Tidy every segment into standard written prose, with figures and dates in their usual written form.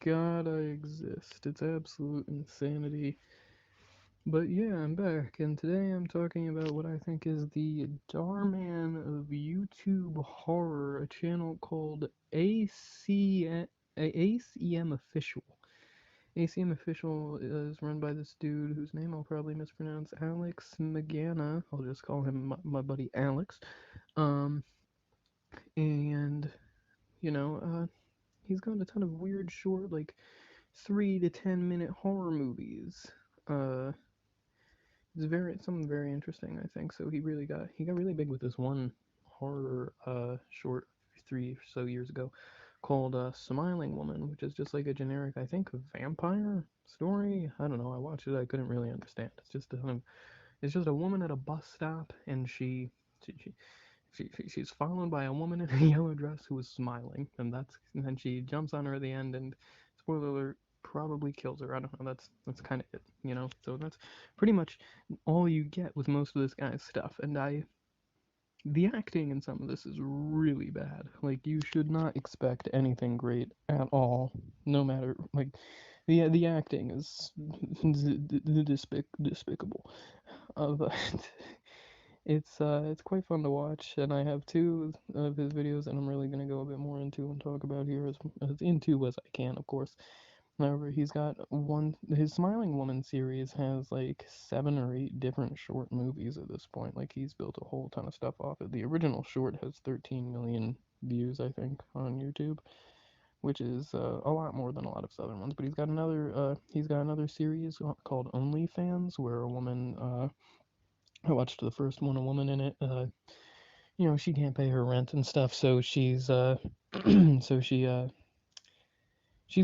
god I exist. It's absolute insanity. But yeah, I'm back, and today I'm talking about what I think is the Dhar Man of YouTube horror, a channel called ACM Official. ACM Official is run by this dude whose name I'll probably mispronounce, Alex Magana. I'll just call him my buddy Alex. Um, and he's got a ton of weird short, like 3 to 10 minute horror movies. Uh, it's something very interesting, I think. So he got really big with this one horror short 3 or so years ago called Smiling Woman, which is just like a generic, I think, vampire story. I don't know. I watched it. I couldn't really understand. It's just a woman at a bus stop, and she, she she's followed by a woman in a yellow dress who is smiling, and then she jumps on her at the end, and spoiler alert, probably kills her. I don't know. That's kind of it. So that's pretty much all you get with most of this guy's stuff. And the acting in some of this is really bad. Like, you should not expect anything great at all, no matter, like, the acting is despicable. But it's quite fun to watch, and I have two of his videos, and I'm really gonna go a bit more into and talk about here as into as I can, of course. However, he's got his Smiling Woman series has like 7 or 8 different short movies at this point. Like, he's built a whole ton of stuff off it. The original short has 13 million views, I think, on YouTube, which is a lot more than a lot of southern ones. But he's got another series called OnlyFans, where a woman I watched the first one, a woman in it. She can't pay her rent and stuff, so so she's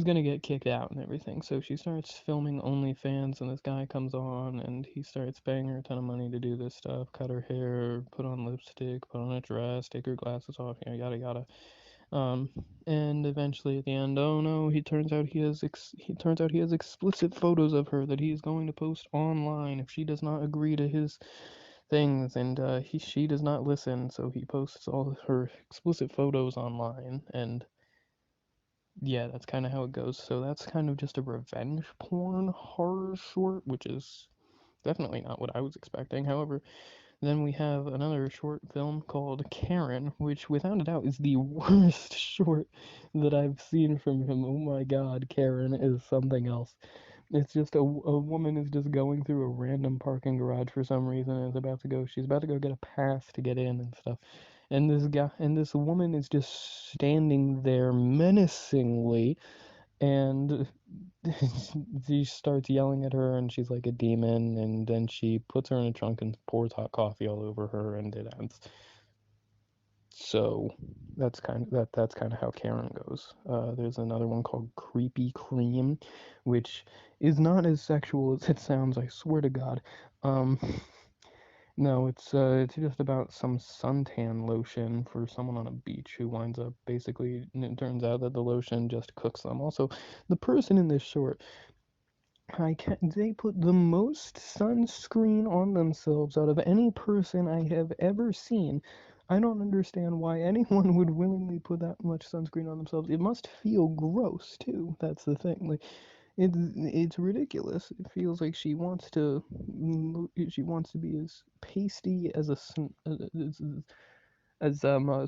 gonna get kicked out and everything. So she starts filming OnlyFans, and this guy comes on, and he starts paying her a ton of money to do this stuff: cut her hair, put on lipstick, put on a dress, take her glasses off, yada yada. Um, and eventually at the end, oh no, he turns out he has explicit photos of her that he's going to post online if she does not agree to his things, and she does not listen, so he posts all her explicit photos online, and yeah, that's kind of how it goes. So that's kind of just a revenge porn horror short, which is definitely not what I was expecting. However, then we have another short film called Karen, which without a doubt is the worst short that I've seen from him. Oh my god, Karen is something else. It's just a woman is just going through a random parking garage for some reason, and she's about to go get a pass to get in and stuff. And this woman is just standing there menacingly, and she starts yelling at her, and she's like a demon, and then she puts her in a trunk and pours hot coffee all over her, and it ends. So that's kind of how Karen goes. There's another one called Creepy Cream, which is not as sexual as it sounds. I swear to God. Um, no, it's just about some suntan lotion for someone on a beach who winds up basically. And it turns out that the lotion just cooks them. Also, the person in this short, they put the most sunscreen on themselves out of any person I have ever seen. I don't understand why anyone would willingly put that much sunscreen on themselves. It must feel gross too. That's the thing. Like, it's ridiculous. It feels like she wants to be as pasty as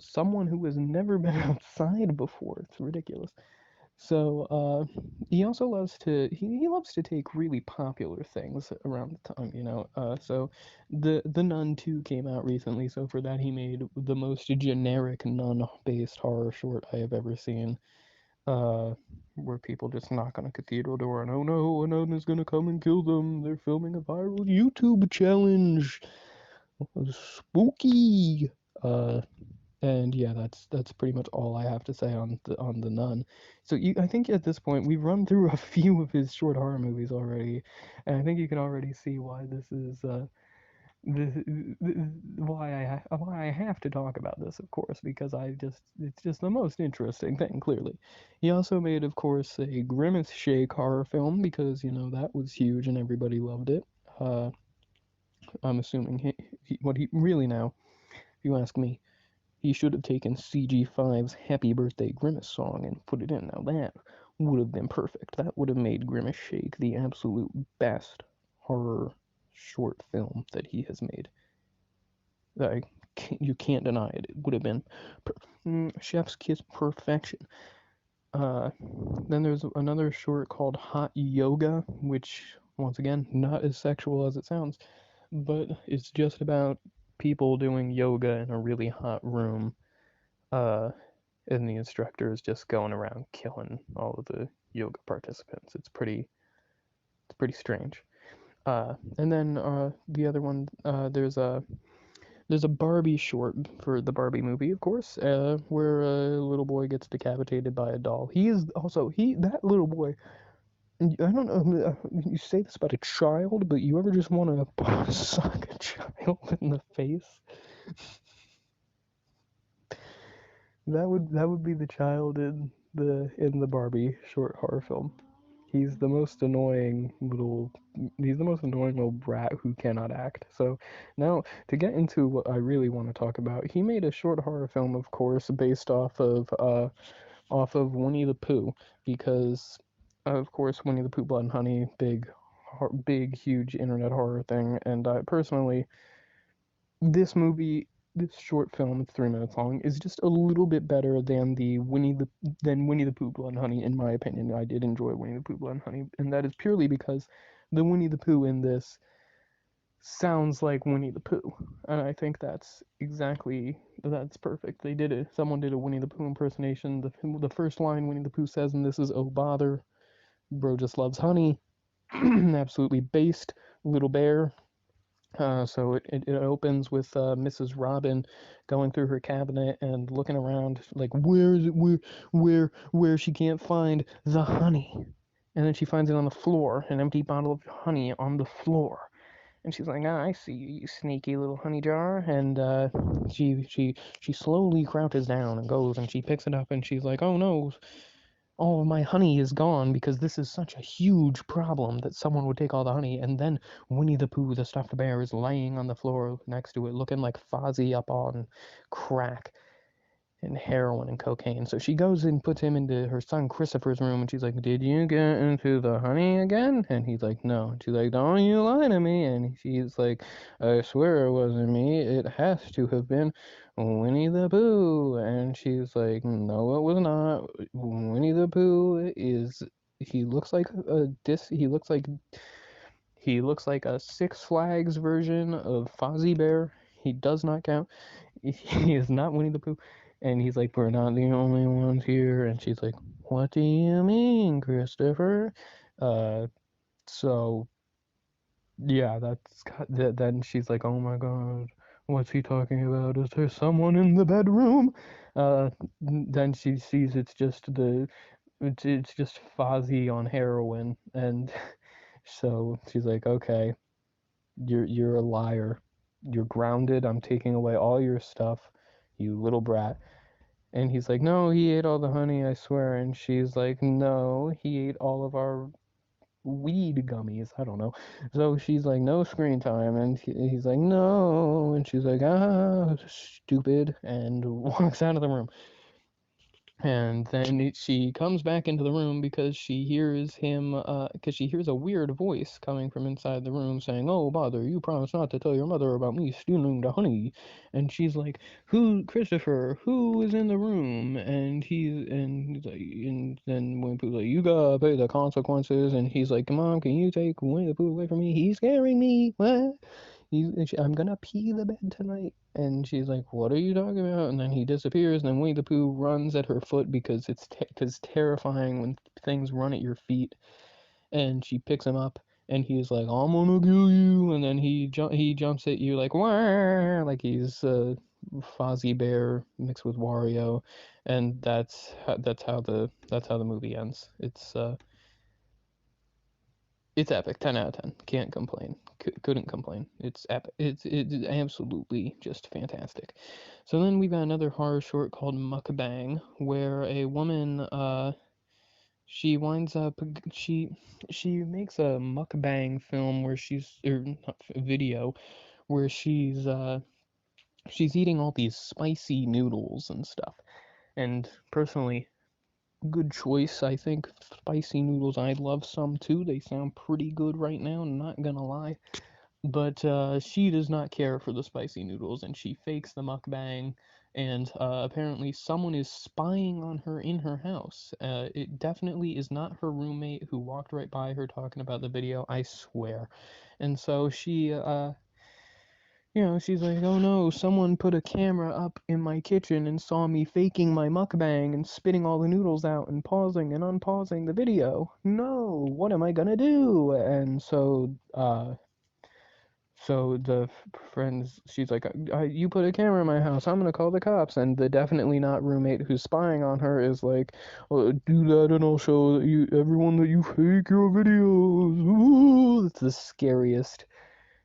someone who has never been outside before. It's ridiculous. So he also loves to take really popular things around the time, So the Nun 2 came out recently, so for that he made the most generic nun-based horror short I have ever seen. Uh, where people just knock on a cathedral door and, oh no, a nun is gonna come and kill them. They're filming a viral YouTube challenge. Spooky. Uh, and yeah, that's pretty much all I have to say on the Nun. So I think at this point we've run through a few of his short horror movies already, and I think you can already see why this is this, why I have to talk about this, of course, because it's just the most interesting thing. Clearly, he also made, of course, a Grimace Shake horror film because that was huge and everybody loved it. Uh, I'm assuming what he really now, if you ask me, he should have taken CG5's Happy Birthday Grimace song and put it in. Now that would have been perfect. That would have made Grimace Shake the absolute best horror short film that he has made. You can't deny it. It would have been Chef's Kiss perfection. Then there's another short called Hot Yoga, which, once again, not as sexual as it sounds, but it's just about people doing yoga in a really hot room. And the instructor is just going around killing all of the yoga participants. It's pretty strange. And then the other one, there's a Barbie short for the Barbie movie, of course, where a little boy gets decapitated by a doll. That little boy. I don't know. You say this about a child, but you ever just want to suck a child in the face? That would be the child in the Barbie short horror film. He's the most annoying little brat who cannot act. So now to get into what I really want to talk about, he made a short horror film, of course, based off of Winnie the Pooh, because of course Winnie the Pooh Blood and Honey, big huge internet horror thing, and I personally, this movie, this short film, it's 3 minutes long, is just a little bit better than Winnie the Pooh Blood and Honey, in my opinion. I did enjoy Winnie the Pooh Blood and Honey, and that is purely because the Winnie the Pooh in this sounds like Winnie the Pooh, and I think that's perfect. They did it. Someone did a Winnie the Pooh impersonation. The first line Winnie the Pooh says in this is "Oh bother, bro just loves honey." Absolutely based little bear. So it opens with Mrs. Robin going through her cabinet and looking around like where is it where she can't find the honey, and then she finds it on the floor, an empty bottle of honey on the floor. And she's like, I see you, you sneaky little honey jar. And she slowly crouches down and goes and she picks it up and she's like, oh no, all of my honey is gone because this is such a huge problem that someone would take all the honey. And then Winnie the Pooh, the stuffed bear, is laying on the floor next to it, looking like Fozzie up on crack and heroin and cocaine. So she goes and puts him into her son Christopher's room and she's like, did you get into the honey again? And he's like, no. And she's like, don't you lie to me. And she's like, I swear it wasn't me. It has to have been Winnie the Pooh. And she's like, no, it was not. Winnie the Pooh is, he looks like he looks like a Six Flags version of Fozzie Bear. He does not count. He is not Winnie the Pooh. And he's like, we're not the only ones here. And she's like, what do you mean, Christopher? Uh, so yeah, then she's like, oh my god, what's he talking about? Is there someone in the bedroom? Then she sees it's just Fozzie on heroin, and so she's like, okay, you're a liar. You're grounded. I'm taking away all your stuff, you little brat. And he's like, no, he ate all the honey, I swear. And she's like, no, he ate all of our weed gummies. I don't know. So she's like, no screen time. And he's like, no. And she's like, stupid. And walks out of the room. And then she comes back into the room because she hears a weird voice coming from inside the room saying, oh, bother, you promised not to tell your mother about me stealing the honey. And she's like, Christopher, who is in the room? And he's like, and then Winnie Pooh's like, you gotta pay the consequences. And he's like, Mom, can you take Winnie the Pooh away from me? He's scaring me. What? I'm gonna pee the bed tonight. And she's like, what are you talking about? And then he disappears, and then Winnie the Pooh runs at her foot because it's terrifying when things run at your feet. And she picks him up, and he's like, I'm gonna kill you. And then he jumps at you like, wah, like he's Fozzie Bear mixed with Wario. And that's how the movie ends. It's epic. 10 out of 10. Can't complain. Couldn't complain. It's epic. It's absolutely just fantastic. So then we've got another horror short called Mukbang, where a woman she winds up she makes a mukbang film where video where she's eating all these spicy noodles and stuff. And personally, good choice. I think spicy noodles, I love some too. They sound pretty good right now, not gonna lie. But she does not care for the spicy noodles, and she fakes the mukbang. And apparently, someone is spying on her in her house. It definitely is not her roommate who walked right by her talking about the video, I swear. And so she, she's like, oh no, someone put a camera up in my kitchen and saw me faking my mukbang and spitting all the noodles out and pausing and unpausing the video. No, what am I gonna do? And so the friends, she's like, you put a camera in my house, I'm gonna call the cops. And the definitely not roommate who's spying on her is like, do that and I'll show that everyone that you fake your videos. Ooh, it's the scariest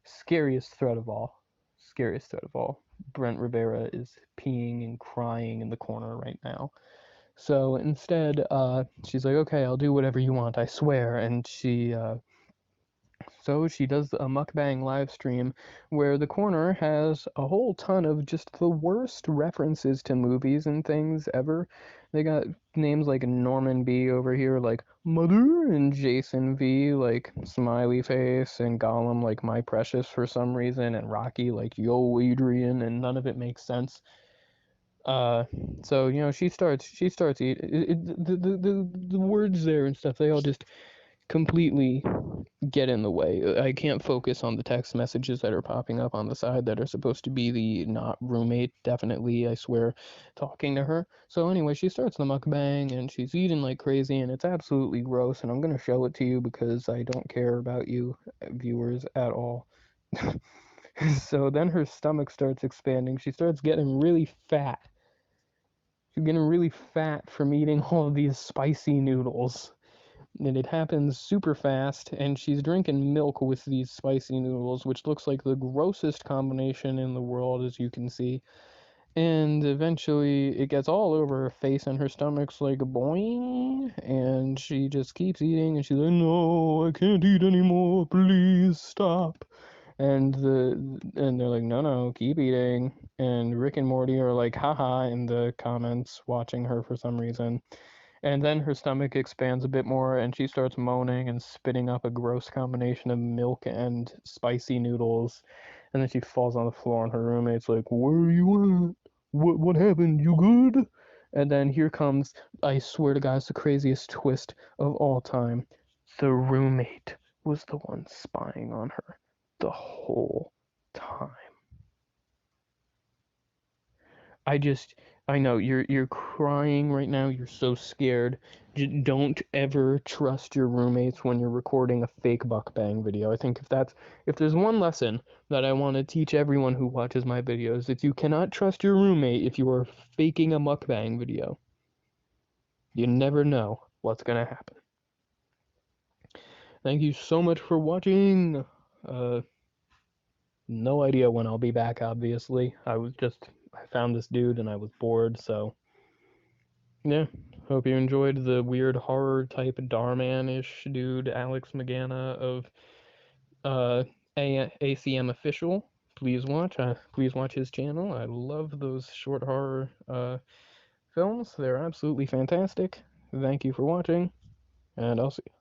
threat of all. Scariest threat of all. Brent Rivera is peeing and crying in the corner right now. So instead, she's like, okay, I'll do whatever you want, I swear. And so she does a mukbang live stream where the corner has a whole ton of just the worst references to movies and things ever. They got names like Norman B over here, like Mother, and Jason V, like Smiley Face, and Gollum, like My Precious for some reason, and Rocky, like Yo Adrian, and none of it makes sense. Uh, so she starts eating the words there and stuff. They all just completely get in the way. I can't focus on the text messages that are popping up on the side that are supposed to be the not roommate, definitely, I swear, talking to her. So anyway, she starts the mukbang and she's eating like crazy and it's absolutely gross and I'm gonna show it to you because I don't care about you viewers at all. So then her stomach starts expanding. She starts getting really fat. She's getting really fat from eating all of these spicy noodles. And it happens super fast, and she's drinking milk with these spicy noodles, which looks like the grossest combination in the world, as you can see. And eventually, it gets all over her face, and her stomach's like boing, and she just keeps eating, and she's like, "No, I can't eat anymore. Please stop." And they're like, "No, no, keep eating." And Rick and Morty are like, "Haha," in the comments, watching her for some reason. And then her stomach expands a bit more and she starts moaning and spitting up a gross combination of milk and spicy noodles. And then she falls on the floor and her roommate's like, where are you at? What happened? You good? And then here comes, I swear to God, it's the craziest twist of all time. The roommate was the one spying on her the whole time. I just, I know you're crying right now. You're so scared. Don't ever trust your roommates when you're recording a fake mukbang video. I think if there's one lesson that I want to teach everyone who watches my videos, it's you cannot trust your roommate if you are faking a mukbang video. You never know what's gonna happen. Thank you so much for watching. No idea when I'll be back, obviously. I found this dude and I was bored, so yeah, hope you enjoyed the weird horror type Darman-ish dude, Alex Magana of ACM Official. Please watch his channel. I love those short horror films. They're absolutely fantastic. Thank you for watching, and I'll see you.